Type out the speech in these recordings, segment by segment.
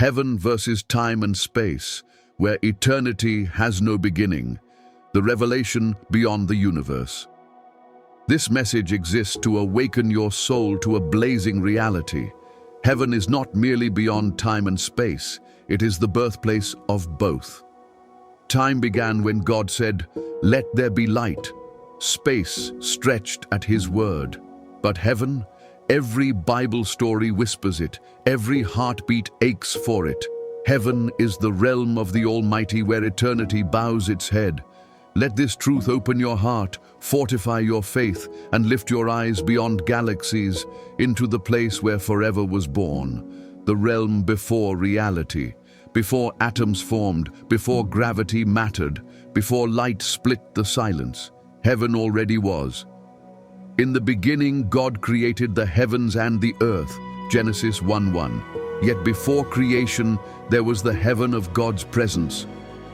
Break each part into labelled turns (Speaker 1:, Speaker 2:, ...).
Speaker 1: Heaven versus time and space, where eternity has no beginning, the revelation beyond the universe. This message exists to awaken your soul to a blazing reality. Heaven is not merely beyond time and space, it is the birthplace of both. Time began when God said, "Let there be light." Space stretched at His word. But heaven, every Bible story whispers it, every heartbeat aches for it. Heaven is the realm of the Almighty where eternity bows its head. Let this truth open your heart, fortify your faith, and lift your eyes beyond galaxies into the place where forever was born, the realm before reality, before atoms formed, before gravity mattered, before light split the silence. Heaven already was. In the beginning, God created the heavens and the earth, Genesis 1:1. Yet before creation, there was the heaven of God's presence.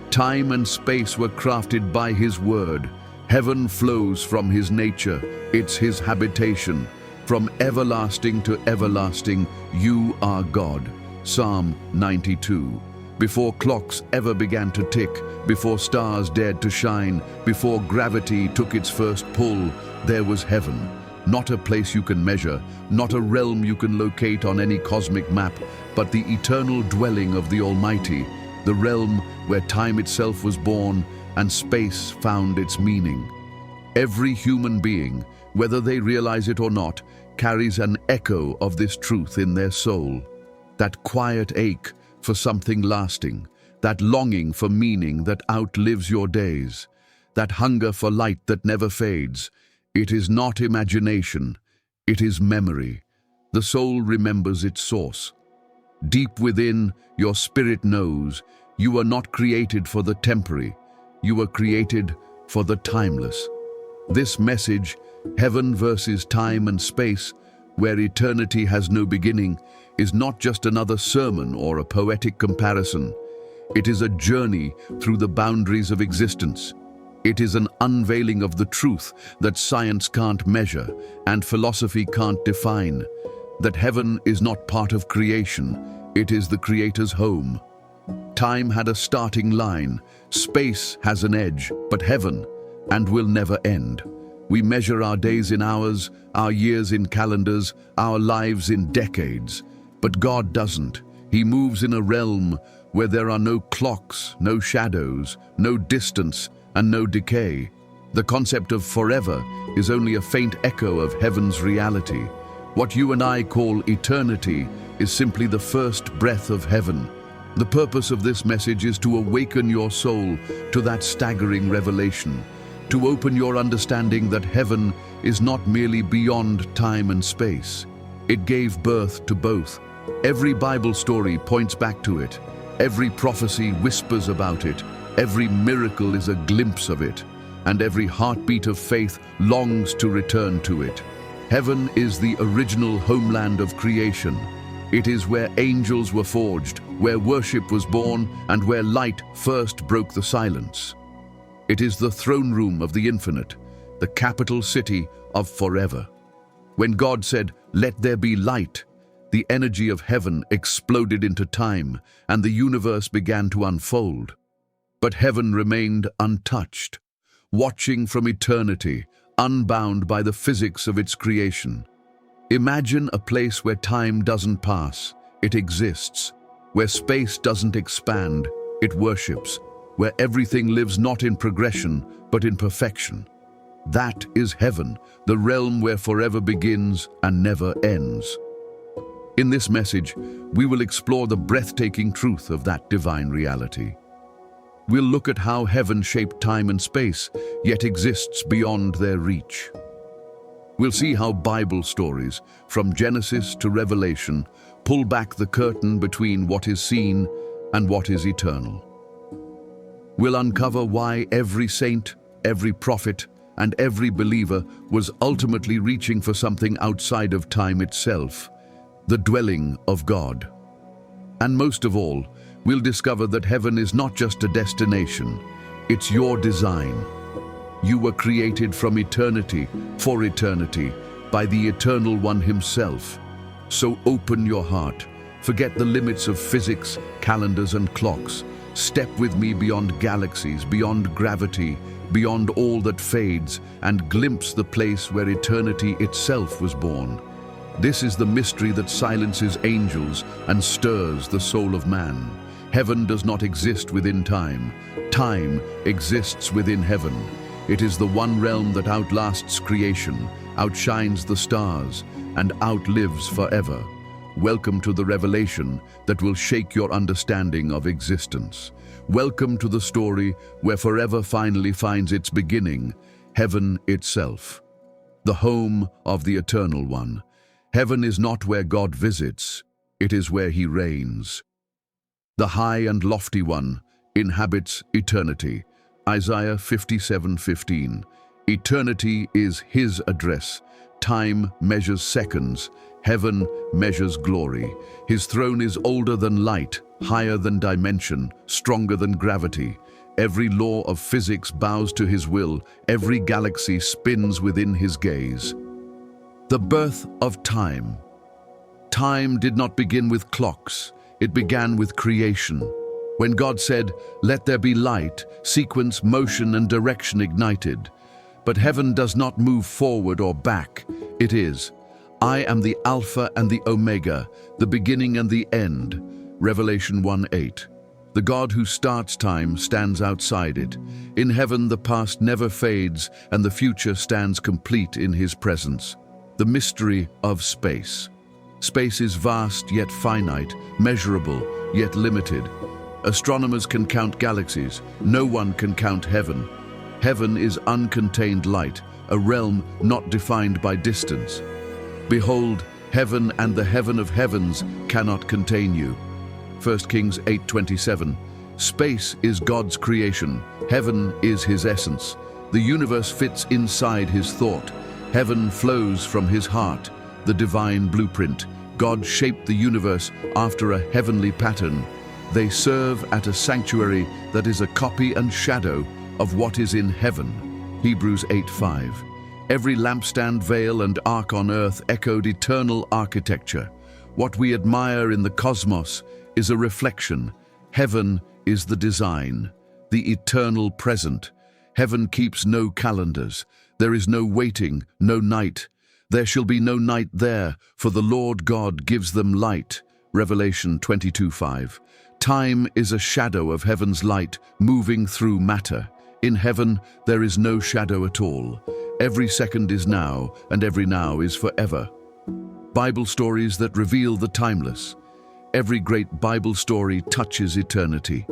Speaker 1: Time and space were crafted by His word. Heaven flows from His nature. It's His habitation. From everlasting to everlasting, you are God. Psalm 92. Before clocks ever began to tick, before stars dared to shine, before gravity took its first pull, there was heaven. Not a place you can measure, not a realm you can locate on any cosmic map, but the eternal dwelling of the Almighty, the realm where time itself was born and space found its meaning. Every human being, whether they realize it or not, carries an echo of this truth in their soul. That quiet ache for something lasting, that longing for meaning that outlives your days, that hunger for light that never fades. It is not imagination, it is memory. The soul remembers its source. Deep within, your spirit knows you are not created for the temporary, you were created for the timeless. This message, heaven versus time and space, where eternity has no beginning, is not just another sermon or a poetic comparison. It is a journey through the boundaries of existence. It is an unveiling of the truth that science can't measure and philosophy can't define. That heaven is not part of creation, it is the Creator's home. Time had a starting line, space has an edge, but heaven, and will never end. We measure our days in hours, our years in calendars, our lives in decades. But God doesn't. He moves in a realm where there are no clocks, no shadows, no distance, and no decay. The concept of forever is only a faint echo of heaven's reality. What you and I call eternity is simply the first breath of heaven. The purpose of this message is to awaken your soul to that staggering revelation, to open your understanding that heaven is not merely beyond time and space. It gave birth to both. Every Bible story points back to it. Every prophecy whispers about it. Every miracle is a glimpse of it. And every heartbeat of faith longs to return to it. Heaven is the original homeland of creation. It is where angels were forged, where worship was born, and where light first broke the silence. It is the throne room of the infinite, the capital city of forever. When God said, "Let there be light," the energy of heaven exploded into time, and the universe began to unfold. But heaven remained untouched, watching from eternity, unbound by the physics of its creation. Imagine a place where time doesn't pass, it exists, where space doesn't expand, it worships, where everything lives not in progression, but in perfection. That is heaven, the realm where forever begins and never ends. In this message, we will explore the breathtaking truth of that divine reality. We'll look at how heaven shaped time and space, yet exists beyond their reach. We'll see how Bible stories, from Genesis to Revelation, pull back the curtain between what is seen and what is eternal. We'll uncover why every saint, every prophet, and every believer was ultimately reaching for something outside of time itself, the dwelling of God. And most of all, we'll discover that heaven is not just a destination, it's your design. You were created from eternity, for eternity, by the Eternal One Himself. So open your heart, Forget the limits of physics, calendars, and clocks. Step with me beyond galaxies, beyond gravity, beyond all that fades, and glimpse the place where eternity itself was born. This is the mystery that silences angels and stirs the soul of man. Heaven does not exist within time. Time exists within heaven. It is the one realm that outlasts creation, outshines the stars, and outlives forever. Welcome to the revelation that will shake your understanding of existence. Welcome to the story where forever finally finds its beginning, heaven itself, the home of the Eternal One. Heaven is not where God visits, it is where He reigns. The high and lofty one inhabits eternity. Isaiah 57:15. Eternity is His address. Time measures seconds. Heaven measures glory. His throne is older than light, higher than dimension, stronger than gravity. Every law of physics bows to His will. Every galaxy spins within His gaze. The birth of time. Time did not begin with clocks. It began with creation. When God said, "Let there be light," sequence, motion, and direction ignited. But heaven does not move forward or back. It is, "I am the Alpha and the Omega, the beginning and the end." Revelation 1:8. The God who starts time stands outside it. In heaven, the past never fades, and the future stands complete in His presence. The mystery of space. Space is vast yet finite, measurable yet limited. Astronomers can count galaxies. No one can count heaven. Heaven is uncontained light, a realm not defined by distance. Behold, heaven and the heaven of heavens cannot contain you. 1 Kings 8:27. Space is God's creation. Heaven is His essence. The universe fits inside His thought. Heaven flows from His heart, the divine blueprint. God shaped the universe after a heavenly pattern. They serve at a sanctuary that is a copy and shadow of what is in heaven. Hebrews 8:5. Every lampstand, veil, and ark on earth echoed eternal architecture. What we admire in the cosmos is a reflection. Heaven is the design, the eternal present. Heaven keeps no calendars. There is no waiting, no night. There shall be no night there, for the Lord God gives them light. Revelation 22:5. Time is a shadow of heaven's light moving through matter. In heaven, there is no shadow at all. Every second is now, and every now is forever. Bible stories that reveal the timeless. Every great Bible story touches eternity.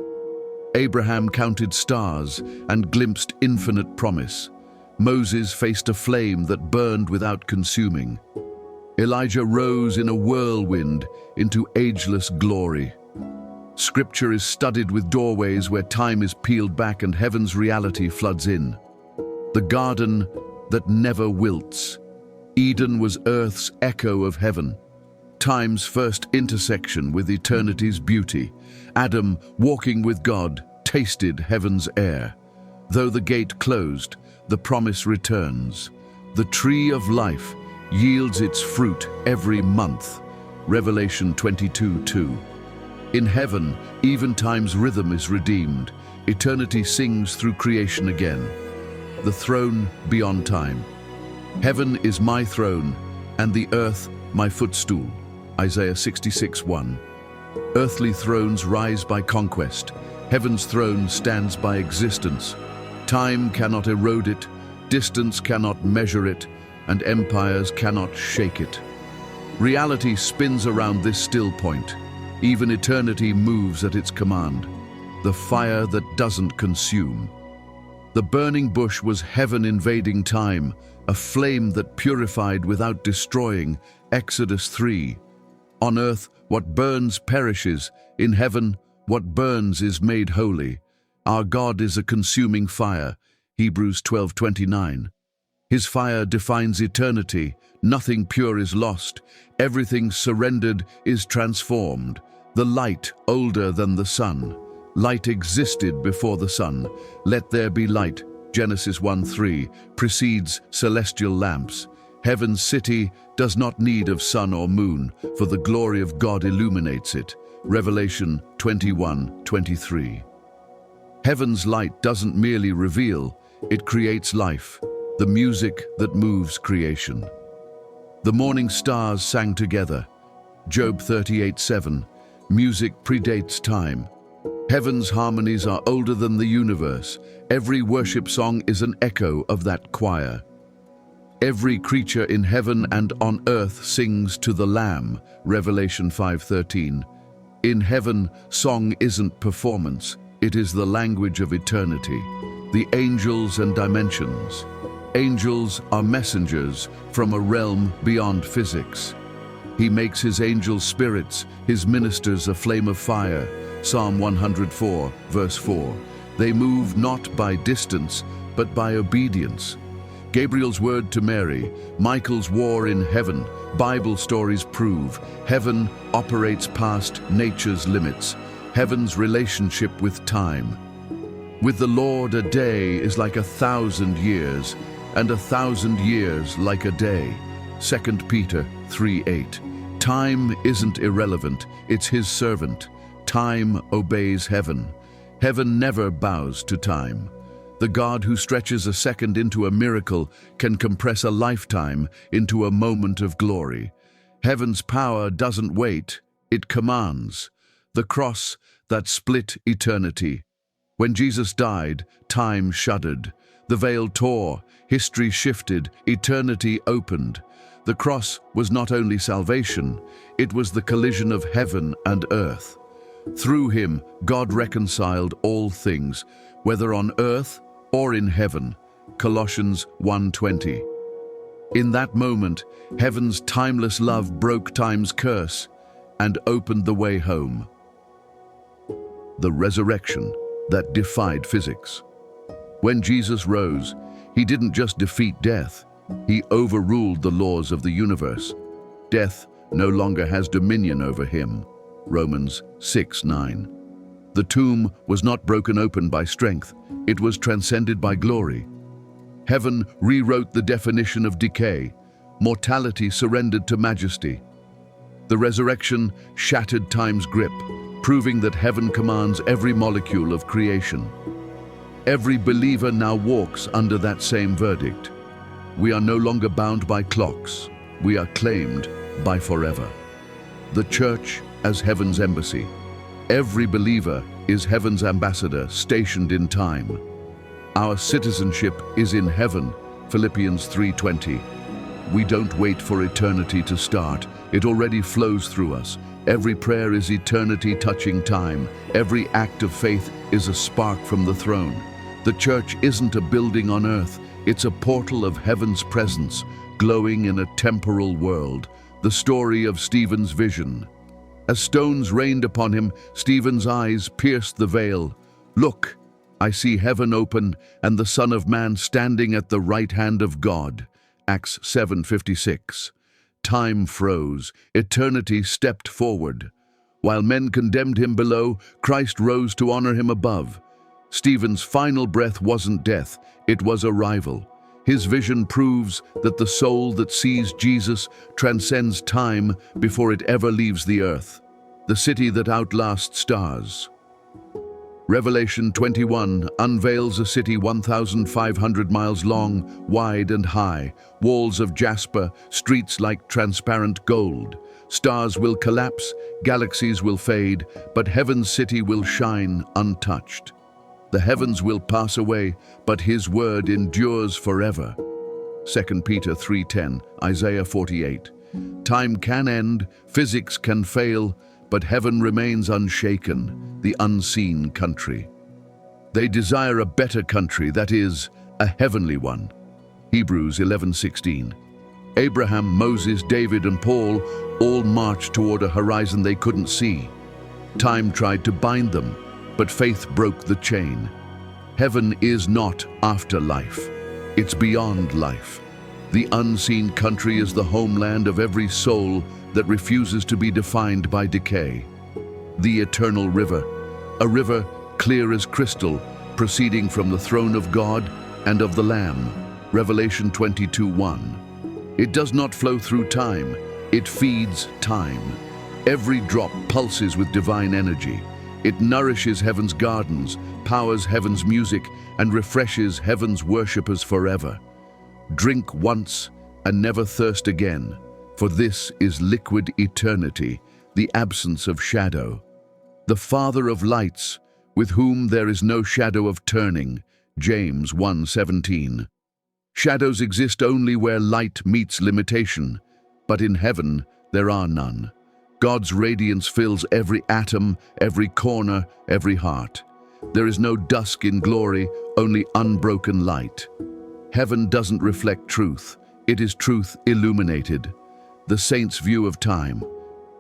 Speaker 1: Abraham counted stars and glimpsed infinite promise. Moses faced a flame that burned without consuming. Elijah rose in a whirlwind into ageless glory. Scripture is studded with doorways where time is peeled back and heaven's reality floods in. The garden that never wilts. Eden was earth's echo of heaven. Time's first intersection with eternity's beauty. Adam, walking with God, tasted heaven's air. Though the gate closed, the promise returns. The tree of life yields its fruit every month. Revelation 22:2. In heaven, even time's rhythm is redeemed. Eternity sings through creation again. The throne beyond time. Heaven is my throne, and the earth my footstool. Isaiah 66:1. Earthly thrones rise by conquest. Heaven's throne stands by existence. Time cannot erode it, distance cannot measure it, and empires cannot shake it. Reality spins around this still point. Even eternity moves at its command. The fire that doesn't consume. The burning bush was heaven invading time, a flame that purified without destroying. Exodus 3. On earth, what burns perishes. In heaven, what burns is made holy. Our God is a consuming fire. Hebrews 12:29. His fire defines eternity. Nothing pure is lost. Everything surrendered is transformed. The light older than the sun. Light existed before the sun. Let there be light, Genesis 1:3, precedes celestial lamps. Heaven's city does not need of sun or moon, for the glory of God illuminates it. Revelation 21:23. Heaven's light doesn't merely reveal, it creates life, the music that moves creation. The morning stars sang together. Job 38:7. Music predates time. Heaven's harmonies are older than the universe. Every worship song is an echo of that choir. Every creature in heaven and on earth sings to the Lamb. Revelation 5:13. In heaven, song isn't performance, it is the language of eternity. The angels and dimensions. Angels are messengers from a realm beyond physics. He makes his angel spirits, his ministers a flame of fire. Psalm 104, verse 4. They move not by distance, but by obedience. Gabriel's word to Mary, Michael's war in heaven, Bible stories prove heaven operates past nature's limits, heaven's relationship with time. With the Lord, a day is like 1,000 years, and 1,000 years like a day. 2 Peter 3:8. Time isn't irrelevant, it's his servant. Time obeys heaven. Heaven never bows to time. The God who stretches a second into a miracle can compress a lifetime into a moment of glory. Heaven's power doesn't wait, it commands. The cross that split eternity. When Jesus died, time shuddered. The veil tore, history shifted, eternity opened. The cross was not only salvation, it was the collision of heaven and earth. Through him, God reconciled all things, whether on earth or in heaven. Colossians 1:20. In that moment, heaven's timeless love broke time's curse and opened the way home. The resurrection that defied physics. When Jesus rose, he didn't just defeat death, he overruled the laws of the universe. Death no longer has dominion over him. Romans 6:9. The tomb was not broken open by strength, it was transcended by glory. Heaven rewrote the definition of decay. Mortality surrendered to majesty. The resurrection shattered time's grip, proving that heaven commands every molecule of creation. Every believer now walks under that same verdict. We are no longer bound by clocks, we are claimed by forever. The church as heaven's embassy. Every believer is heaven's ambassador stationed in time. Our citizenship is in heaven, Philippians 3:20. We don't wait for eternity to start, it already flows through us. Every prayer is eternity touching time. Every act of faith is a spark from the throne. The church isn't a building on earth, it's a portal of heaven's presence, glowing in a temporal world. The story of Stephen's vision. As stones rained upon him, Stephen's eyes pierced the veil. Look, I see heaven open and the Son of Man standing at the right hand of God. Acts 7:56. Time froze, eternity stepped forward. While men condemned him below, Christ rose to honor him above. Stephen's final breath wasn't death, it was arrival. His vision proves that the soul that sees Jesus transcends time before it ever leaves the earth. The city that outlasts stars. Revelation 21 unveils a city 1,500 miles long, wide and high, walls of jasper, streets like transparent gold. Stars will collapse, galaxies will fade, but heaven's city will shine untouched. The heavens will pass away, but his word endures forever. 2 Peter 3:10, Isaiah 48. Time can end, physics can fail, but heaven remains unshaken, the unseen country. They desire a better country, that is, a heavenly one. Hebrews 11:16. Abraham, Moses, David, and Paul all marched toward a horizon they couldn't see. Time tried to bind them, but faith broke the chain. Heaven is not afterlife, it's beyond life. The unseen country is the homeland of every soul that refuses to be defined by decay. The eternal river, a river clear as crystal, proceeding from the throne of God and of the Lamb. Revelation 22:1. It does not flow through time, it feeds time. Every drop pulses with divine energy. It nourishes heaven's gardens, powers heaven's music, and refreshes heaven's worshippers forever. Drink once and never thirst again, for this is liquid eternity, the absence of shadow. The Father of lights, with whom there is no shadow of turning, James 1:17. Shadows exist only where light meets limitation, but in heaven there are none. God's radiance fills every atom, every corner, every heart. There is no dusk in glory, only unbroken light. Heaven doesn't reflect truth, it is truth illuminated. The saints' view of time.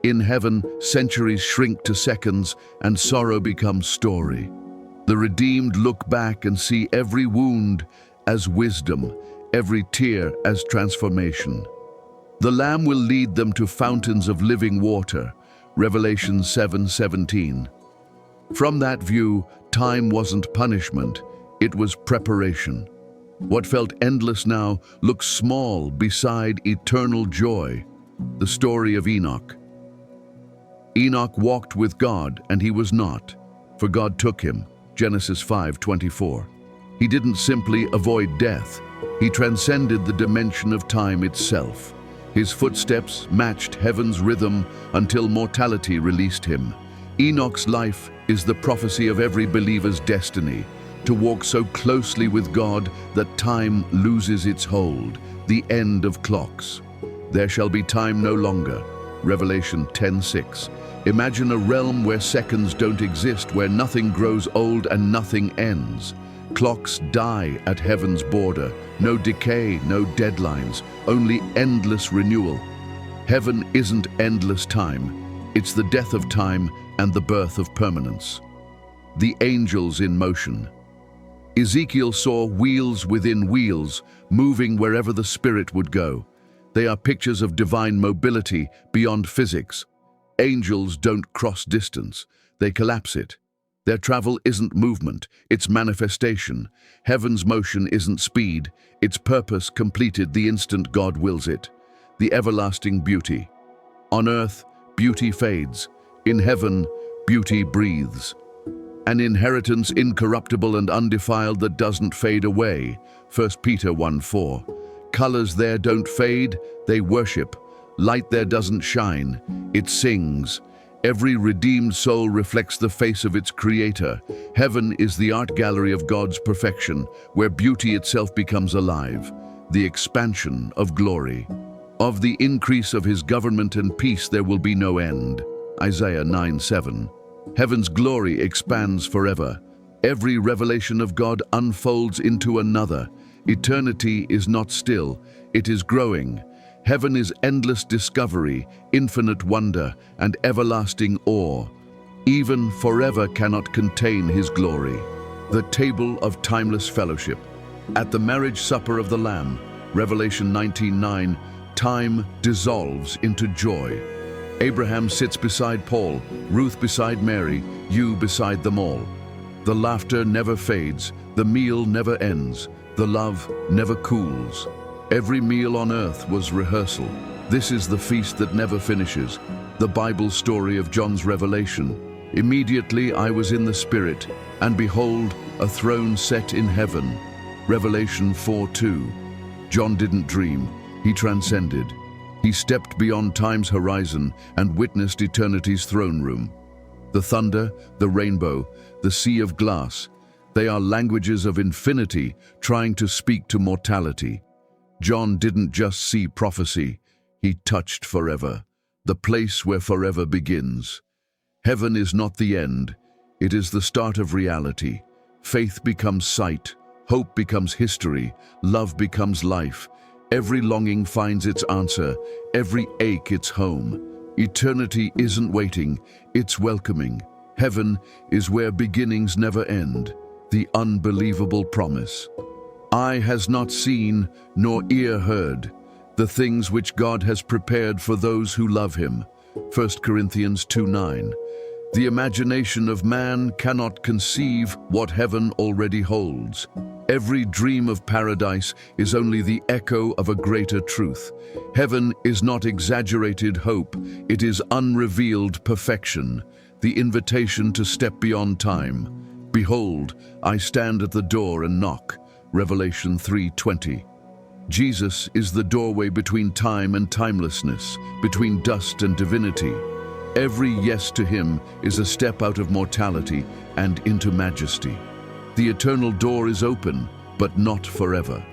Speaker 1: In heaven, centuries shrink to seconds and sorrow becomes story. The redeemed look back and see every wound as wisdom, every tear as transformation. The Lamb will lead them to fountains of living water, Revelation 7:17. From that view, time wasn't punishment, it was preparation. What felt endless now looks small beside eternal joy. The story of Enoch. Enoch walked with God, and he was not, for God took him, Genesis 5:24. He didn't simply avoid death, he transcended the dimension of time itself. His footsteps matched heaven's rhythm until mortality released him. Enoch's life is the prophecy of every believer's destiny, to walk so closely with God that time loses its hold, the end of clocks. There shall be time no longer, Revelation 10:6. Imagine a realm where seconds don't exist, where nothing grows old and nothing ends. Clocks die at heaven's border, no decay, no deadlines, only endless renewal. Heaven isn't endless time, it's the death of time and the birth of permanence. The angels in motion. Ezekiel saw wheels within wheels, moving wherever the Spirit would go. They are pictures of divine mobility beyond physics. Angels don't cross distance, they collapse it. Their travel isn't movement, it's manifestation. Heaven's motion isn't speed, its purpose completed the instant God wills it. The everlasting beauty. On earth, beauty fades. In heaven, beauty breathes. An inheritance incorruptible and undefiled that doesn't fade away. 1 Peter 1:4. Colors there don't fade, they worship. Light there doesn't shine, it sings. Every redeemed soul reflects the face of its Creator. Heaven is the art gallery of God's perfection, where beauty itself becomes alive. The expansion of glory. Of the increase of His government and peace there will be no end. Isaiah 9:7. Heaven's glory expands forever. Every revelation of God unfolds into another. Eternity is not still, it is growing. Heaven is endless discovery, infinite wonder, and everlasting awe. Even forever cannot contain His glory. The table of timeless fellowship. At the marriage supper of the Lamb, Revelation 19:9, time dissolves into joy. Abraham sits beside Paul, Ruth beside Mary, you beside them all. The laughter never fades, the meal never ends, the love never cools. Every meal on earth was rehearsal. This is the feast that never finishes, the Bible story of John's revelation. Immediately I was in the Spirit, and behold, a throne set in heaven. Revelation 4:2. John didn't dream, he transcended. He stepped beyond time's horizon and witnessed eternity's throne room. The thunder, the rainbow, the sea of glass, they are languages of infinity trying to speak to mortality. John didn't just see prophecy, he touched forever, the place where forever begins. Heaven is not the end, it is the start of reality. Faith becomes sight, hope becomes history, love becomes life. Every longing finds its answer, every ache its home. Eternity isn't waiting, it's welcoming. Heaven is where beginnings never end, the unbelievable promise. Eye has not seen, nor ear heard, the things which God has prepared for those who love Him. 1 Corinthians 2:9. The imagination of man cannot conceive what heaven already holds. Every dream of paradise is only the echo of a greater truth. Heaven is not exaggerated hope, it is unrevealed perfection, the invitation to step beyond time. Behold, I stand at the door and knock. Revelation 3:20. Jesus is the doorway between time and timelessness, between dust and divinity. Every yes to him is a step out of mortality and into majesty. The eternal door is open, but not forever.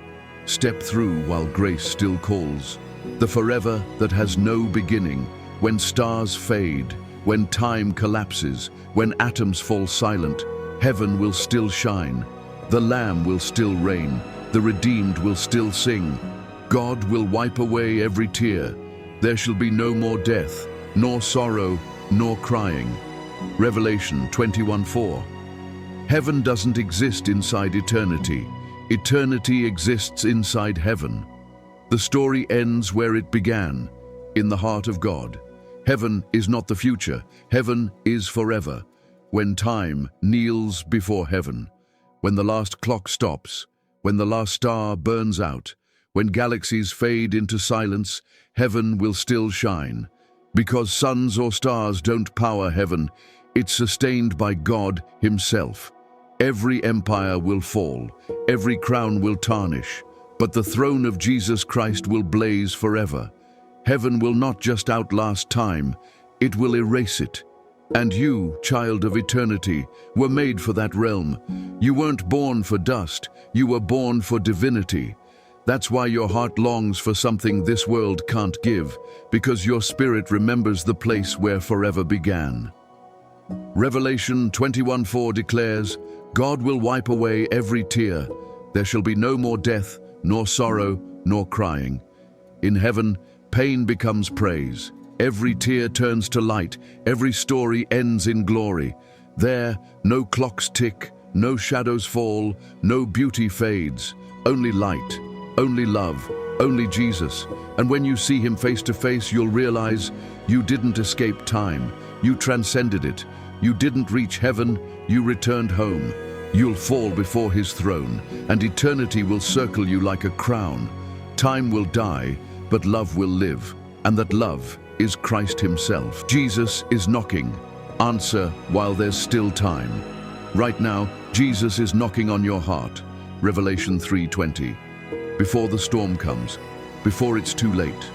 Speaker 1: Step through while grace still calls. The forever that has no beginning, when stars fade, when time collapses, when atoms fall silent, heaven will still shine. The Lamb will still reign. The redeemed will still sing. God will wipe away every tear. There shall be no more death, nor sorrow, nor crying. Revelation 21:4. Heaven doesn't exist inside eternity. Eternity exists inside heaven. The story ends where it began, in the heart of God. Heaven is not the future. Heaven is forever. When time kneels before heaven, when the last clock stops, when the last star burns out, when galaxies fade into silence, heaven will still shine. Because suns or stars don't power heaven, it's sustained by God himself. Every empire will fall, every crown will tarnish, but the throne of Jesus Christ will blaze forever. Heaven will not just outlast time, it will erase it. And you, child of eternity, were made for that realm. You weren't born for dust, you were born for divinity. That's why your heart longs for something this world can't give, because your spirit remembers the place where forever began. Revelation 21:4 declares, God will wipe away every tear. There shall be no more death, nor sorrow, nor crying. In heaven, pain becomes praise. Every tear turns to light. Every story ends in glory. There, no clocks tick, no shadows fall, no beauty fades. Only light, only love, only Jesus. And when you see him face to face, you'll realize you didn't escape time. You transcended it. You didn't reach heaven, you returned home. You'll fall before his throne, and eternity will circle you like a crown. Time will die, but love will live, and that love is Christ himself. Jesus is knocking. Answer while there's still time. Right now, Jesus is knocking on your heart. Revelation 3:20. Before the storm comes, before it's too late,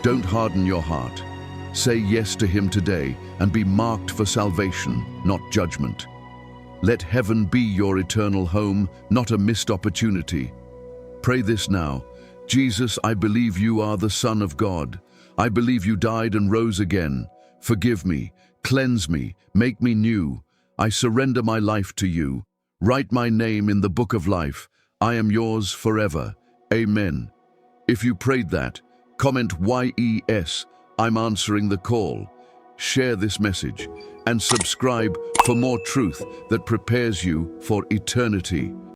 Speaker 1: don't harden your heart. Say yes to him today and be marked for salvation, not judgment. Let heaven be your eternal home, not a missed opportunity. Pray this now. Jesus, I believe you are the Son of God. I believe you died and rose again. Forgive me, cleanse me, make me new. I surrender my life to you. Write my name in the book of life. I am yours forever. Amen. If you prayed that, comment YES. I'm answering the call. Share this message and subscribe for more truth that prepares you for eternity.